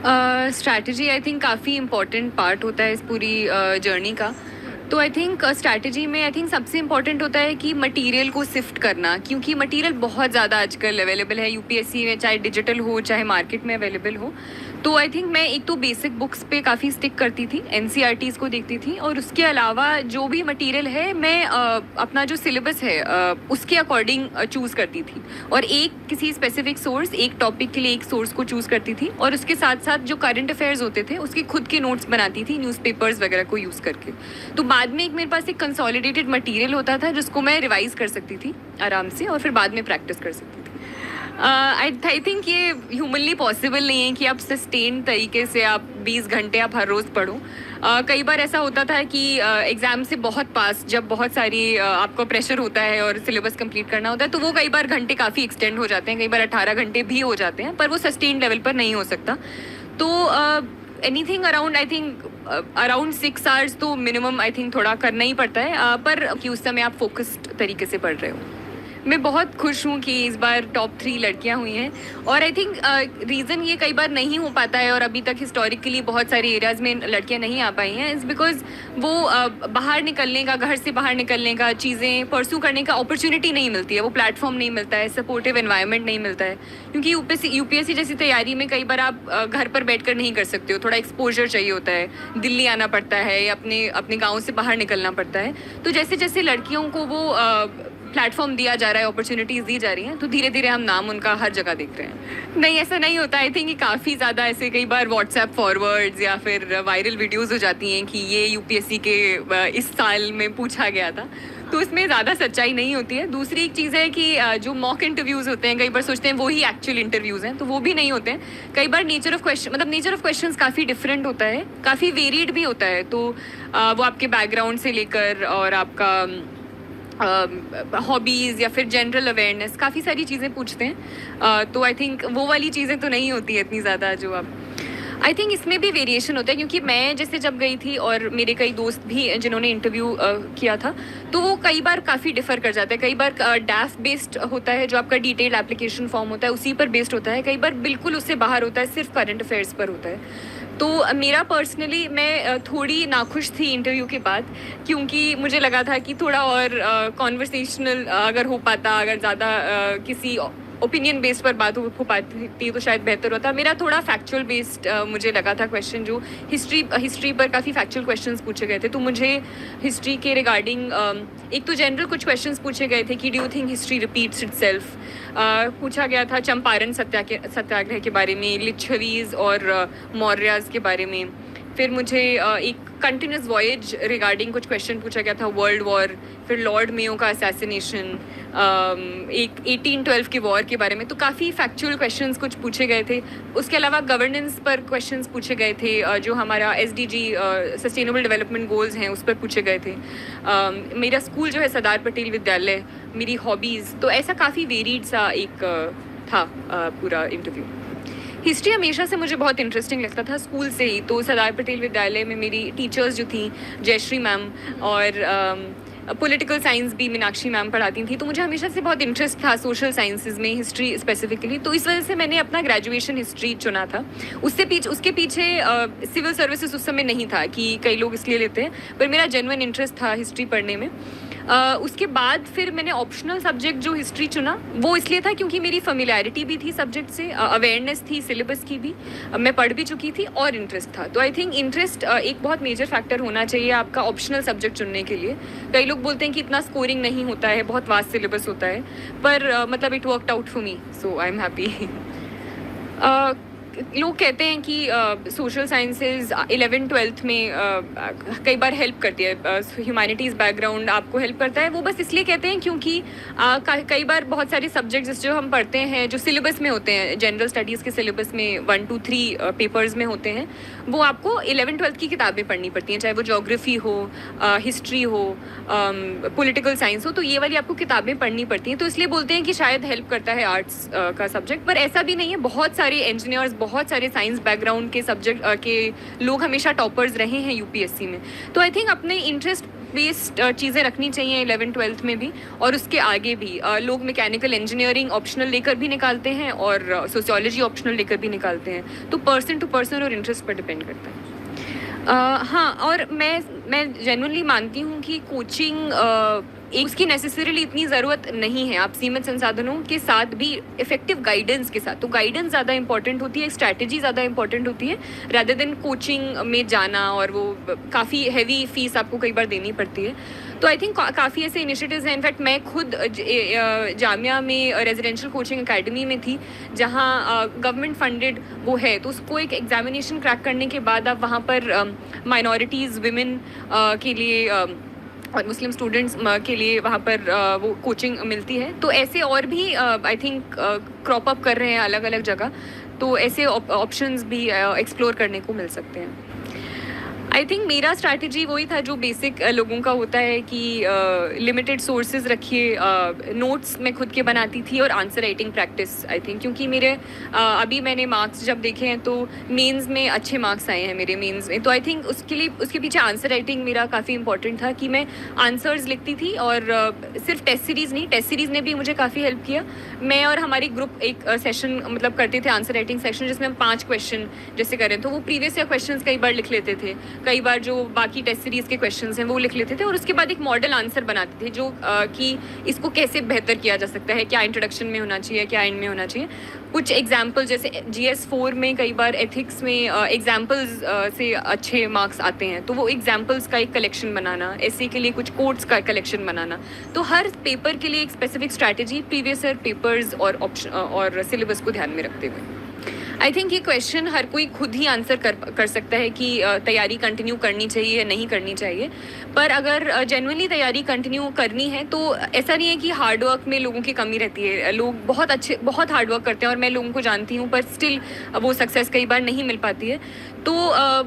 Strategy I think काफ़ी important part होता है इस पूरी जर्नी का। तो आई थिंक स्ट्रैटेजी में आई थिंक सबसे इम्पोर्टेंट होता है कि मटेरियल को सिफ्ट करना, क्योंकि मटेरियल बहुत ज़्यादा आजकल अवेलेबल है यूपीएससी में, चाहे डिजिटल हो चाहे मार्केट में अवेलेबल हो। तो आई थिंक मैं एक तो बेसिक बुक्स पे काफ़ी स्टिक करती थी, एनसीईआरटीज़ को देखती थी, और उसके अलावा जो भी मटेरियल है मैं अपना जो सिलेबस है उसके अकॉर्डिंग चूज़ करती थी, और एक किसी स्पेसिफिक सोर्स, एक टॉपिक के लिए एक सोर्स को चूज़ करती थी, और उसके साथ साथ जो करंट अफेयर्स होते थे उसके खुद के नोट्स बनाती थी न्यूज़पेपर्स वगैरह को यूज़ करके। तो बाद में एक मेरे पास एक कंसोलिडेटेड मटेरियल होता था जिसको मैं रिवाइज कर सकती थी आराम से, और फिर बाद में प्रैक्टिस कर सकती थी। आई थिंक ये ह्यूमनली पॉसिबल नहीं है कि आप सस्टेन तरीके से आप 20 घंटे आप हर रोज़ पढ़ो। कई बार ऐसा होता था कि एग्ज़ाम से बहुत पास जब बहुत सारी आपको प्रेशर होता है और सिलेबस कंप्लीट करना होता है, तो वो कई बार घंटे काफ़ी एक्सटेंड हो जाते हैं, कई बार 18 घंटे भी हो जाते हैं, पर वो सस्टेन लेवल पर नहीं हो सकता। तो anything around I think around 6 hours तो मिनिमम आई थिंक थोड़ा करना ही पड़ता है, पर कि उस समय आप फोकस्ड तरीके से पढ़ रहे हो। मैं बहुत खुश हूँ कि इस बार टॉप 3 लड़कियाँ हुई हैं, और आई थिंक रीज़न ये कई बार नहीं हो पाता है और अभी तक हिस्टोरिकली बहुत सारे एरियाज़ में लड़कियाँ नहीं आ पाई हैं, इज़ बिकॉज वो बाहर निकलने का, घर से बाहर निकलने का, चीज़ें परसू करने का अपॉर्चुनिटी नहीं मिलती है, वो प्लेटफॉर्म नहीं मिलता है, सपोर्टिव एनवायरनमेंट नहीं मिलता है। क्योंकि यूपीएससी जैसी तैयारी में कई बार आप घर पर बैठ कर नहीं कर सकते हो, थोड़ा एक्सपोजर चाहिए होता है, दिल्ली आना पड़ता है या अपने गाँव से बाहर निकलना पड़ता है। तो जैसे जैसे लड़कियों को वो प्लेटफॉर्म दिया जा रहा है, अपॉर्चुनिटीज़ दी जा रही हैं, तो धीरे धीरे हम नाम उनका हर जगह देख रहे हैं। नहीं, ऐसा नहीं होता। आई थिंक काफ़ी ज़्यादा ऐसे कई बार व्हाट्सएप फॉरवर्ड्स या फिर वायरल वीडियोस हो जाती हैं कि ये यूपीएससी के इस साल में पूछा गया था, तो इसमें ज़्यादा सच्चाई नहीं होती है। दूसरी एक चीज़ है कि जो मॉक इंटरव्यूज़ होते हैं, कई बार सोचते हैं वही एक्चुअल इंटरव्यूज़ हैं, तो वो भी नहीं होते हैं। कई बार नेचर ऑफ क्वेश्चंस काफ़ी डिफरेंट होता है, काफ़ी वेरिड भी होता है। तो वो आपके बैकग्राउंड से लेकर और आपका हॉबीज़ या फिर जनरल अवेयरनेस, काफ़ी सारी चीज़ें पूछते हैं। तो आई थिंक वो वाली चीज़ें तो नहीं होती है इतनी ज़्यादा जो आप। आई थिंक इसमें भी वेरिएशन होता है, क्योंकि मैं जैसे जब गई थी और मेरे कई दोस्त भी जिन्होंने इंटरव्यू किया था, तो वो कई बार काफ़ी डिफ़र कर जाता है। कई बार डैफ बेस्ड होता है, जो आपका डिटेल्ड एप्लीकेशन फॉर्म होता है उसी पर बेस्ड होता है, कई बार बिल्कुल उससे बाहर होता है, सिर्फ करंट अफेयर्स पर होता है। तो मेरा पर्सनली मैं थोड़ी नाखुश थी इंटरव्यू के बाद, क्योंकि मुझे लगा था कि थोड़ा और कॉन्वर्सेशनल अगर हो पाता, अगर ज़्यादा किसी ओपिनियन बेस्ड पर बात हो पाती तो शायद बेहतर होता। मेरा थोड़ा फैक्चुअल बेस्ड मुझे लगा था क्वेश्चन, जो हिस्ट्री पर काफ़ी फैक्चुअल क्वेश्चंस पूछे गए थे। तो मुझे हिस्ट्री के रिगार्डिंग एक तो जनरल कुछ क्वेश्चंस पूछे गए थे कि do you think history repeats itself, पूछा गया था चंपारण सत्याग्रह के बारे में, लिच्छवीज़ और मौर्याज़ के बारे में। फिर मुझे एक कंटिन्यूस वॉयज रिगार्डिंग कुछ क्वेश्चन पूछा गया था, वर्ल्ड वॉर, फिर लॉर्ड मेयो का असैसिनेशन, एक 1812 के वॉर के बारे में। तो काफ़ी फैक्चुअल क्वेश्चंस कुछ पूछे गए थे। उसके अलावा गवर्नेंस पर क्वेश्चंस पूछे गए थे, जो हमारा SDG सस्टेनेबल डेवलपमेंट गोल्स हैं उस पर पूछे गए थे। मेरा स्कूल जो है सरदार पटेल विद्यालय, मेरी हॉबीज़, तो ऐसा काफ़ी वेरीड सा एक था पूरा इंटरव्यू। हिस्ट्री हमेशा से मुझे बहुत इंटरेस्टिंग लगता था स्कूल से ही। तो सरदार पटेल विद्यालय में मेरी टीचर्स जो थी, जयश्री मैम, और पॉलिटिकल साइंस भी मीनाक्षी मैम पढ़ाती थी, तो मुझे हमेशा से बहुत इंटरेस्ट था सोशल साइंसेज में, हिस्ट्री स्पेसिफिकली। तो इस वजह से मैंने अपना ग्रेजुएशन हिस्ट्री चुना था। उसके पीछे सिविल सर्विसेज उस समय नहीं था कि कई लोग इसलिए लेते हैं, पर मेरा जेन्युइन इंटरेस्ट था हिस्ट्री पढ़ने में। उसके बाद फिर मैंने ऑप्शनल सब्जेक्ट जो हिस्ट्री चुना, वो इसलिए था क्योंकि मेरी फेमिलियरिटी भी थी सब्जेक्ट से, अवेयरनेस थी सिलेबस की भी, मैं पढ़ भी चुकी थी और इंटरेस्ट था। तो आई थिंक इंटरेस्ट एक बहुत मेजर फैक्टर होना चाहिए आपका ऑप्शनल सब्जेक्ट चुनने के लिए। कई लोग बोलते हैं कि इतना स्कोरिंग नहीं होता है, बहुत वास्ट सिलेबस होता है, पर मतलब it worked out for me, so I am happy. लोग कहते हैं कि सोशल साइंसेज 11th-12th में कई बार हेल्प करती है, ह्यूमैनिटीज़ बैकग्राउंड आपको हेल्प करता है। वो बस इसलिए कहते हैं क्योंकि कई बार बहुत सारे सब्जेक्ट्स जो हम पढ़ते हैं, जो सिलेबस में होते हैं, जनरल स्टडीज़ के सिलेबस में 1, 2, 3 पेपर्स में होते हैं, वो आपको 11th-12th की किताबें पढ़नी पड़ती हैं, चाहे वो जोग्राफ़ी हो, हिस्ट्री हो, पॉलिटिकल साइंस हो, तो ये वाली आपको किताबें पढ़नी पड़ती हैं। तो इसलिए बोलते हैं कि शायद हेल्प करता है आर्ट्स का सब्जेक्ट, पर ऐसा भी नहीं है। बहुत सारे इंजीनियर्स, बहुत सारे साइंस बैकग्राउंड के सब्जेक्ट के लोग हमेशा टॉपर्स रहे हैं यूपीएससी में। तो आई थिंक अपने इंटरेस्ट बेस्ड चीज़ें रखनी चाहिए 11th-12th में भी, और उसके आगे भी लोग मैकेनिकल इंजीनियरिंग ऑप्शनल लेकर भी निकालते हैं और सोशियोलॉजी ऑप्शनल लेकर भी निकालते हैं, तो पर्सन टू पर्सन और इंटरेस्ट पर डिपेंड करता है। हाँ, और मैं जेन्युइनली मानती हूँ कि कोचिंग उसकी नेसेसरीली इतनी ज़रूरत नहीं है। आप सीमित संसाधनों के साथ भी इफ़ेक्टिव गाइडेंस के साथ, तो गाइडेंस ज़्यादा इंपॉर्टेंट होती है, स्ट्रैटेजी ज़्यादा इंपॉर्टेंट होती है रादर देन कोचिंग में जाना, और वो काफ़ी हैवी फीस आपको कई बार देनी पड़ती है। तो आई थिंक काफ़ी ऐसे इनिशिएटिव्स हैं। इनफैक्ट मैं खुद जामिया में रेजिडेंशियल कोचिंग एकेडमी में थी, जहाँ गवर्नमेंट फंडेड वो है, तो उसको एक एग्जामिनेशन क्रैक करने के बाद आप वहाँ पर माइनॉरिटीज़, विमेन के लिए और मुस्लिम स्टूडेंट्स के लिए वहाँ पर वो कोचिंग मिलती है। तो ऐसे और भी आई थिंक क्रॉप अप कर रहे हैं अलग अलग जगह, तो ऐसे ऑप्शंस भी एक्सप्लोर करने को मिल सकते हैं। आई थिंक मेरा स्ट्रैटेजी वही था जो बेसिक लोगों का होता है कि लिमिटेड सोर्सेज रखिए, नोट्स मैं खुद के बनाती थी और answer writing practice. I think क्योंकि मेरे अभी मैंने मार्क्स जब देखे हैं तो मेंस में अच्छे मार्क्स आए हैं मेरे मेंस में, तो आई थिंक उसके पीछे आंसर राइटिंग मेरा काफ़ी इंपॉर्टेंट था कि मैं आंसर्स लिखती थी, और सिर्फ टेस्ट सीरीज़ नहीं, टेस्ट सीरीज़ ने भी मुझे काफ़ी हेल्प किया। मैं और हमारी ग्रुप एक सेशन मतलब करते थे, आंसर राइटिंग सेक्शन, जिसमें हम 5 क्वेश्चन जैसे करें, तो वो प्रीवियस ईयर क्वेश्चन कई बार लिख लेते थे, कई बार जो बाकी टेस्ट सीरीज़ के क्वेश्चंस हैं वो लिख लेते थे, और उसके बाद एक मॉडल आंसर बनाते थे जो कि इसको कैसे बेहतर किया जा सकता है, क्या इंट्रोडक्शन में होना चाहिए, क्या एंड में होना चाहिए। कुछ एग्जाम्पल जैसे GS4 में कई बार एथिक्स में एग्जाम्पल्स से अच्छे मार्क्स आते हैं, तो वो एग्जाम्पल्स का एक कलेक्शन बनाना, ऐसे के लिए कुछ कोट्स का कलेक्शन बनाना। तो हर पेपर के लिए एक specific strategy, previous year papers और सिलेबस को ध्यान में रखते हुए। आई थिंक ये क्वेश्चन हर कोई खुद ही आंसर कर सकता है कि तैयारी कंटिन्यू करनी चाहिए या नहीं करनी चाहिए। पर अगर जेन्युइनली तैयारी कंटिन्यू करनी है तो ऐसा नहीं है कि हार्ड वर्क में लोगों की कमी रहती है। लोग बहुत हार्ड वर्क करते हैं, और मैं लोगों को जानती हूँ, पर स्टिल वो सक्सेस कई बार नहीं मिल पाती है। तो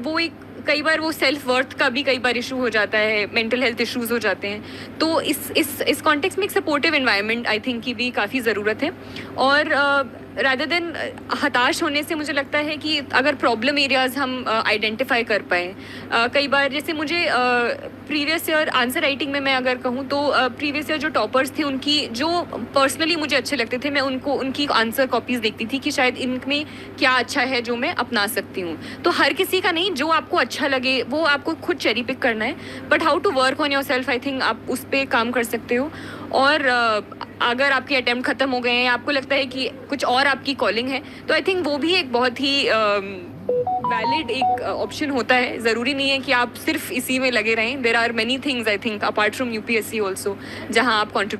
वो एक कई बार वो सेल्फ वर्थ का भी कई बार इशू हो जाता है, मेंटल हेल्थ इश्यूज हो जाते हैं। तो इस कॉन्टेक्स्ट में एक सपोर्टिव एनवायरनमेंट आई थिंक की भी काफ़ी ज़रूरत है। और रादर देन हताश होने से मुझे लगता है कि अगर प्रॉब्लम एरियाज हम आइडेंटिफाई कर पाएँ, कई बार जैसे मुझे प्रीवियस ईयर आंसर राइटिंग में मैं अगर कहूँ तो प्रीवियस ईयर जो टॉपर्स थे उनकी जो पर्सनली मुझे अच्छे लगते थे, मैं उनकी आंसर कॉपीज़ देखती थी कि शायद इनमें क्या अच्छा है जो मैं अपना सकती हूँ। तो हर किसी का नहीं, जो आपको अच्छा लगे वो आपको खुद चेरी पिक करना है, but how to work on yourself, I think आप उस पर काम कर सकते हो। और अगर आपके अटेम्प्ट ख़त्म हो गए हैं, आपको लगता है कि कुछ और आपकी कॉलिंग है, तो आई थिंक वो भी एक बहुत ही वैलिड एक ऑप्शन होता है। ज़रूरी नहीं है कि आप सिर्फ इसी में लगे रहें। There are many things I think apart from UPSC also जहाँ आप कॉन्ट्रीब्यूट